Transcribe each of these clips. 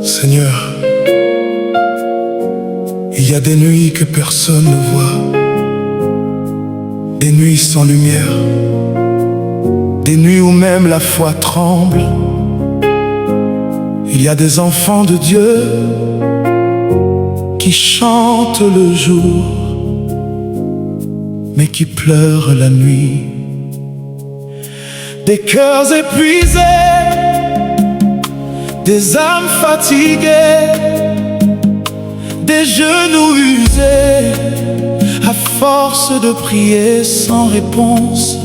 Seigneur, il y a des nuits que personne ne voit, des nuits sans lumière, des nuits où même la foi tremble. Il y a des enfants de Dieu qui chantent le jour, mais qui pleurent la nuit. Des cœurs épuisés, des âmes fatiguées, des genoux usés, à force de prier sans réponse.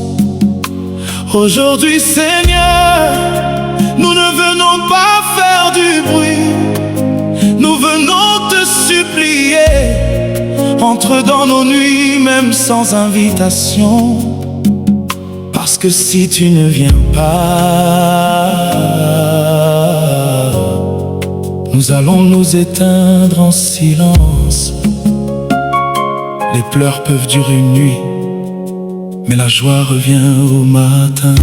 Aujourd'hui, Seigneur, nous ne venons pas faire du bruit, nous venons te supplier. Entre dans nos nuits, même sans invitation, parce que si tu ne viens pas, nous allons nous éteindre en silence. Les pleurs peuvent durer une nuit, mais la joie revient au matin.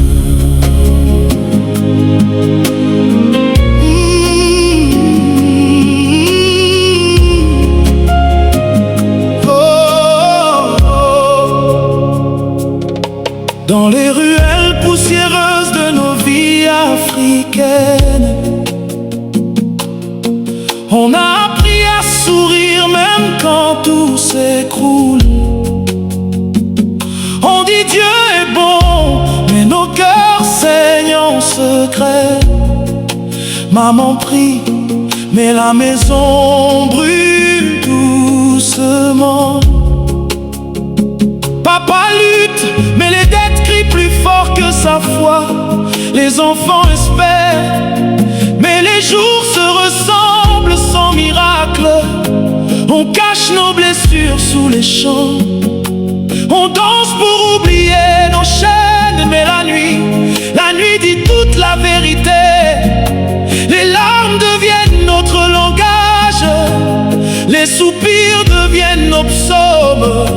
Dans les ruelles poussiéreuses de nos vies africaines, on a appris à sourire même quand tout s'écroule. On dit Dieu est bon, mais nos cœurs saignent en secret. Maman prie, mais la maison brûle doucement. Papa lutte, mais les dettes crient plus fort que sa foi. Les enfants espèrent, mais les jours se ressemblent sans miracle. On cache nos blessures sous les champs, on danse pour oublier nos chaînes. Mais la nuit dit toute la vérité. Les larmes deviennent notre langage, les soupirs deviennent nos psaumes,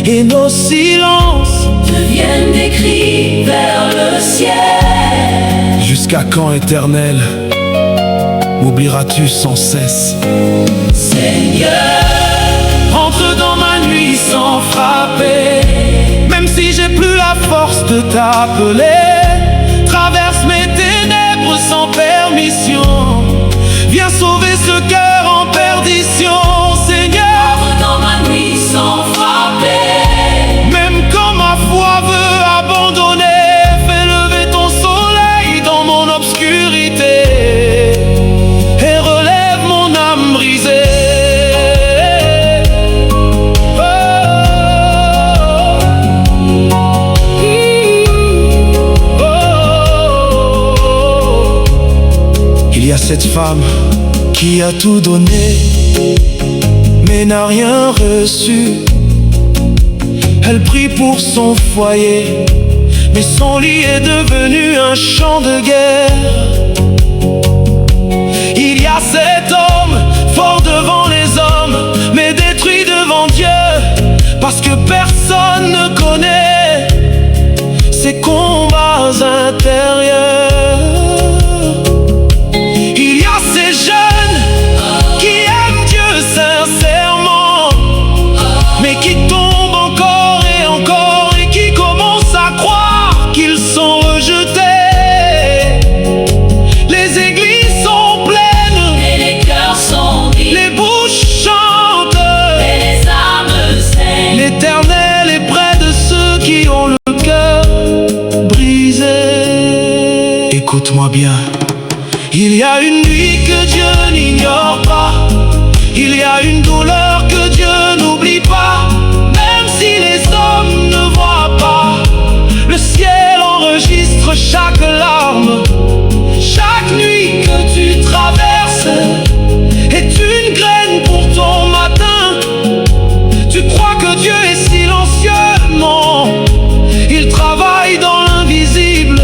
et nos silences deviennent des cris vers le ciel. Jusqu'à quand, Éternel, m'oublieras-tu sans cesse? Seigneur, entre dans ma nuit sans frapper, même si j'ai plus la force de t'appeler. Traverse mes ténèbres sans permission, viens sauver ce cœur en perdition. Seigneur, entre dans ma nuit sans frapper, même quand ma foi veut abandonner, fais lever ton soleil dans mon obscurité et relève mon âme brisée. Il y a cette femme qui a tout donné, mais n'a rien reçu. Elle prie pour son foyer, mais son lit est devenu un champ de guerre. Il y a cet homme fort devant les hommes, mais détruit devant Dieu, parce que personne ne connaît ses combats intérieurs. Il y a ces jeunes qui aiment Dieu sincèrement, mais qui tombent encore et encore, et qui commencent à croire qu'ils sont rejetés. Les églises sont pleines et les cœurs sont vides, les bouches chantent, et les âmes saignent. l'Éternel est près de ceux qui ont le cœur brisé. Écoute-moi bien, il y a une nuit que Dieu n'ignore pas, il y a une douleur que Dieu n'oublie pas. Même si les hommes ne voient pas, le ciel enregistre chaque larme. Chaque nuit que tu traverses est une graine pour ton matin. Tu crois que Dieu est silencieux? Non, il travaille dans l'invisible.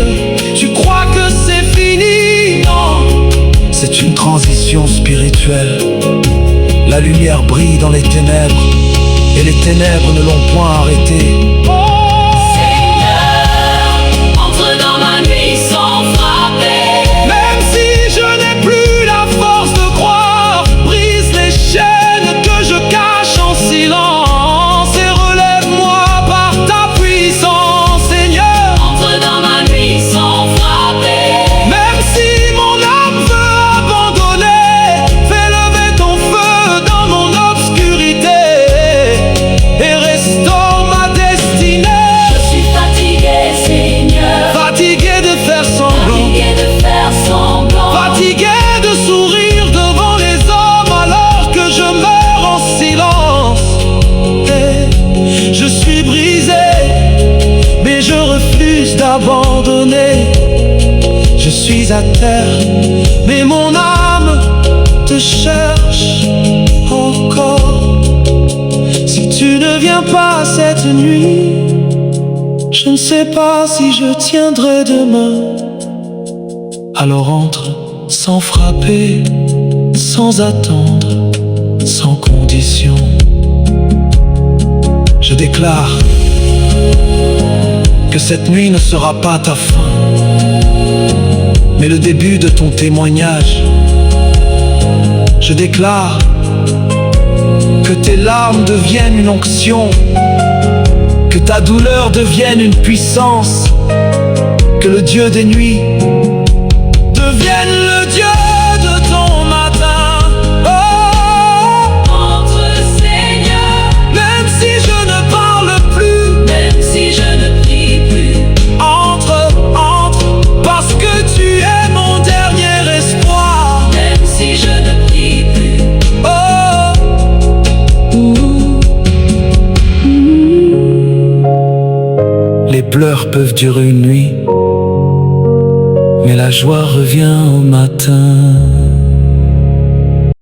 Tu crois que c'est fini? Non, c'est une transition spirituelle. La lumière brille dans les ténèbres, et les ténèbres ne l'ont point arrêté. Seigneur, entre dans ma nuit sans frapper, suis à terre, mais mon âme te cherche encore. Si tu ne viens pas cette nuit, je ne sais pas si je tiendrai demain. Alors entre sans frapper, sans attendre, sans condition. Je déclare que cette nuit ne sera pas ta fin, mais le début de ton témoignage. Je déclare que tes larmes deviennent une onction, que ta douleur devienne une puissance, que le Dieu des nuits devienne le Dieu de ton matin. Oh, Entre Seigneur, même si je ne parle plus, même si je ne prie plus. entre, parce que tu es mon dernier espoir. Même si je ne prie plus. Oh, les pleurs peuvent durer une nuit, mais la joie revient au matin.